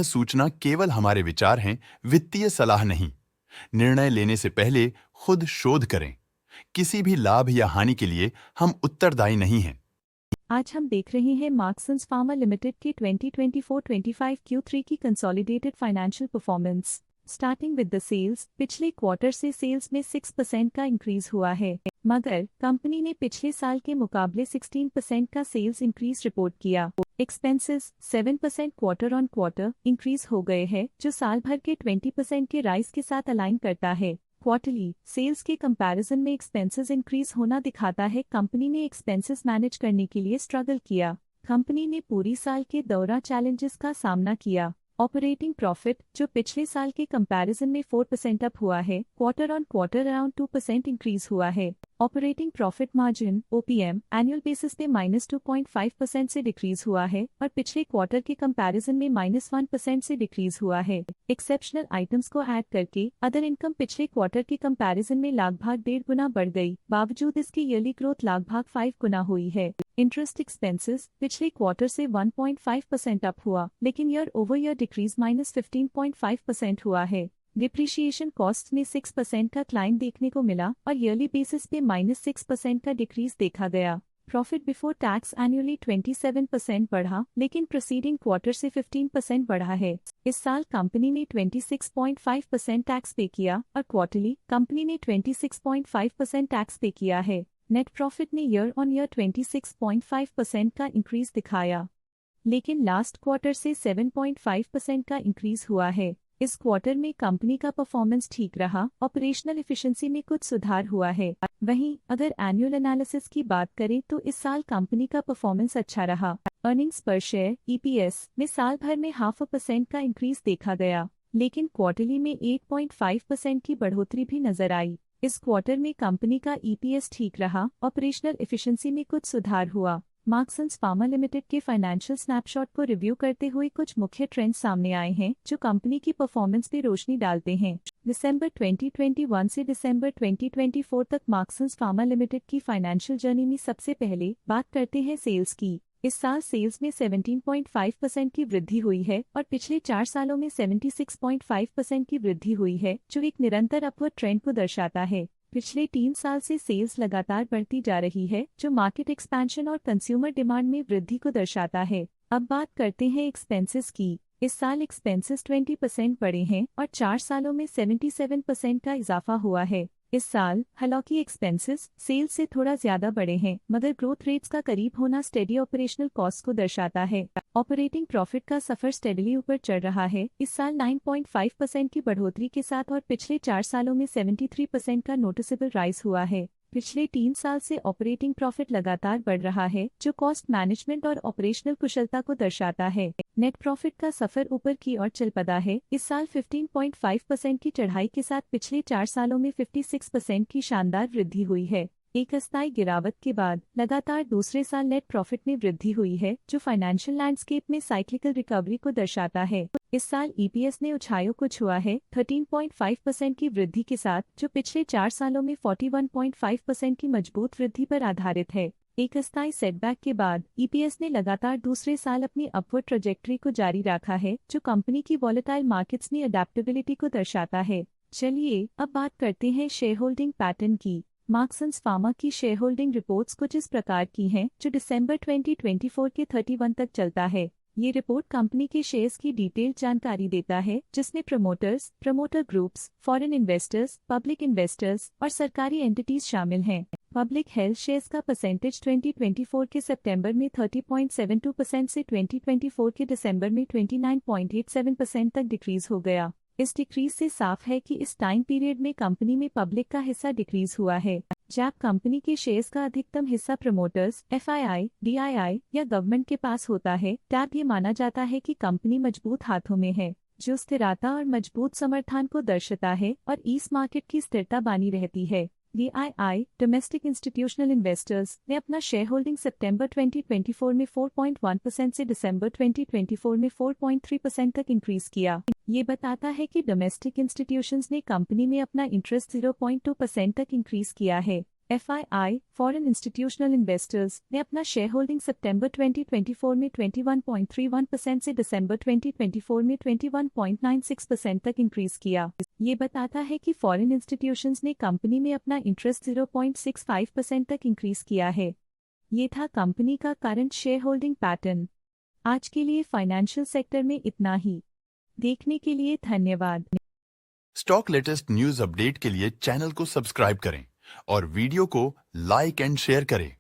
सूचना केवल हमारे विचार हैं, वित्तीय सलाह नहीं। निर्णय लेने से पहले खुद शोध करें। किसी भी लाभ या हानि के लिए हम उत्तरदायी नहीं हैं। आज हम देख रहे हैं मार्क्संस फार्मा लिमिटेड के 2024-25 Q3 की consolidated financial performance. Starting with the sales, पिछले क्वार्टर से सेल्स में 6% का इंक्रीज हुआ है, मगर कंपनी ने पिछले साल के मुकाबले 16% का सेल्स इंक्रीज रिपोर्ट किया। Expenses 7% quarter on quarter increase हो गए हैं, जो साल भर के 20% के राइज के साथ अलाइन करता है। क्वार्टरली सेल्स के कंपैरिजन में एक्सपेंसेस इंक्रीज होना दिखाता है कंपनी ने एक्सपेंसेस मैनेज करने के लिए स्ट्रगल किया। कंपनी ने पूरी साल के दौरान चैलेंजेस का सामना किया। ऑपरेटिंग प्रॉफिट, जो पिछले साल के कंपैरिजन में 4% अप हुआ है, quarter on quarter around 2% increase हुआ है। Operating profit margin OPM annual basis पे -2.5% से डिक्रीज हुआ है और पिछले क्वार्टर के कंपैरिजन में -1% से डिक्रीज हुआ है। एक्सेप्शनल आइटम्स को ऐड करके अदर इनकम पिछले क्वार्टर के कंपैरिजन में लगभग 1.5 गुना बढ़ गई, बावजूद इसकी ईयरली ग्रोथ लगभग 5 गुना हुई है। इंटरेस्ट एक्सपेंसेस पिछले क्वार्टर से 1.5% अप हुआ, लेकिन ईयर ओवर ईयर डिक्रीज -15.5% हुआ है। डिप्रिशिएशन कॉस्ट में 6% का क्लाइम देखने को मिला और ईयरली बेसिस पे -6% का डिक्रीज देखा गया। प्रॉफिट बिफोर टैक्स एनुअली 27% बढ़ा, लेकिन प्रीसीडिंग क्वार्टर से 15% बढ़ा है। इस साल कंपनी ने 26.5% टैक्स पे किया और क्वार्टरली कंपनी ने 26.5% टैक्स पे किया है। नेट प्रॉफिट ने ईयर ऑन ईयर 26.5% का इंक्रीज दिखाया, लेकिन लास्ट क्वार्टर से 7.5% का इंक्रीज हुआ है। इस क्वार्टर में कंपनी का परफॉर्मेंस ठीक रहा, ऑपरेशनल एफिशिएंसी में कुछ सुधार हुआ है। वहीं अगर एनुअल एनालिसिस की बात करें तो इस साल कंपनी का परफॉर्मेंस अच्छा रहा। अर्निंग्स पर शेयर EPS में साल भर में 0.5% का इंक्रीज देखा गया, लेकिन क्वार्टरली में 8.5% की बढ़ोतरी भी नजर आई। इस क्वार्टर में कंपनी का EPS ठीक रहा, ऑपरेशनल एफिशिएंसी में कुछ सुधार हुआ। मार्क्संस फार्मा लिमिटेड के फाइनेंशियल स्नैपशॉट को रिव्यू करते हुए कुछ मुख्य ट्रेंड्स सामने आए हैं जो कंपनी की परफॉर्मेंस पे रोशनी डालते हैं। दिसंबर 2021 से दिसंबर 2024 तक मार्क्संस फार्मा लिमिटेड की फाइनेंशियल जर्नी में सबसे पहले बात करते हैं सेल्स की। इस साल सेल्स में 17.5% की वृद्धि हुई है और पिछले 4 सालों में 76.5% की वृद्धि हुई है, जो एक निरंतर अपवर्ड ट्रेंड को दर्शाता है। पिछले 3 साल से सेल्स लगातार बढ़ती जा रही है, जो मार्केट एक्सपेंशन और कंज्यूमर डिमांड में वृद्धि को दर्शाता है। अब बात करते हैं एक्सपेंसेस की। इस साल एक्सपेंसेस 20% बढ़े हैं और 4 सालों में 77% का इजाफा हुआ है। इस साल हालांकि एक्सपेंसेस सेल्स से थोड़ा ज्यादा बढ़े हैं, मगर ग्रोथ रेट्स का करीब होना स्टेडी ऑपरेशनल कॉस्ट को दर्शाता है। ऑपरेटिंग प्रॉफिट का सफर स्टेडली ऊपर चढ़ रहा है, इस साल 9.5% की बढ़ोतरी के साथ और पिछले 4 सालों में 73% का नोटिसेबल राइज हुआ है। पिछले 3 साल से ऑपरेटिंग प्रॉफिट लगातार बढ़ रहा है, जो कॉस्ट मैनेजमेंट और ऑपरेशनल कुशलता को दर्शाता है। नेट प्रॉफिट का सफर ऊपर की ओर चल पड़ा है, इस साल 15.5% की चढ़ाई के साथ पिछले 4 सालों में 56% की शानदार वृद्धि हुई है। एक अस्थायी गिरावट के बाद लगातार दूसरे साल नेट प्रॉफिट में वृद्धि हुई है, जो फाइनेंशियल लैंडस्केप में साइक्लिकल रिकवरी को दर्शाता है। इस साल EPS ने ऊंचाइयों को छुआ है 13.5% की वृद्धि के साथ, जो पिछले 4 सालों में 41.5% की मजबूत वृद्धि पर आधारित है। एक अस्थायी सेटबैक के बाद EPS ने लगातार दूसरे साल अपनी अपवर्ड ट्रैजेक्टरी को जारी रखा है, जो कंपनी की वॉलेटाइल मार्केट्स में अडेप्टेबिलिटी को दर्शाता है। चलिए अब बात करते हैं शेयर होल्डिंग पैटर्न की। मार्क्संस फार्मा की शेयर होल्डिंग रिपोर्ट्स कुछ इस प्रकार की हैं, जो दिसंबर 2024 के 31 तक चलता है। ये रिपोर्ट कंपनी के शेयर्स की डिटेल्ड जानकारी देता है, जिसमें promoters, promoter groups, foreign investors, public investors और सरकारी एंटिटीज शामिल हैं। पब्लिक हेल्थ शेयर्स का परसेंटेज 2024 के सितंबर में 30.72% से 2024 के दिसंबर में 29.87% तक डिक्रीज हो गया। इस डिक्रीज से साफ है कि इस टाइम पीरियड में कंपनी में पब्लिक का हिस्सा डिक्रीज हुआ है। जब कंपनी के शेयर्स का अधिकतम हिस्सा प्रमोटर्स, FII, DII या गवर्नमेंट के पास होता है, तब ये माना जाता है कि कंपनी मजबूत हाथों में है, जो स्थिरता और मजबूत समर्थन को दर्शाता है और इस मार्केट की स्थिरता बनी रहती है। DII, डोमेस्टिक इंस्टीट्यूशनल इन्वेस्टर्स, ने अपना शेयर होल्डिंग सितंबर 2024 में 4.1% से दिसंबर 2024 में 4.3% तक इंक्रीज किया। ये बताता है कि डोमेस्टिक इंस्टीट्यूशंस ने कंपनी में अपना इंटरेस्ट 0.2% तक इंक्रीज किया है। FII, फॉरेन इंस्टीट्यूशनल इन्वेस्टर्स ने अपना शेयर होल्डिंग सितंबर 2024 में 21.31% से दिसंबर 2024 में 21.96% तक इंक्रीज किया। ये बताता है कि फॉरेन इंस्टीट्यूशंस ने कंपनी में अपना इंटरेस्ट 0.65% तक इंक्रीज किया है। ये था कंपनी का करंट शेयर होल्डिंग पैटर्न। आज के लिए फाइनेंशियल सेक्टर में इतना ही। देखने के लिए धन्यवाद। स्टॉक लेटेस्ट न्यूज अपडेट के लिए चैनल को सब्सक्राइब करें और वीडियो को लाइक एंड शेयर करें।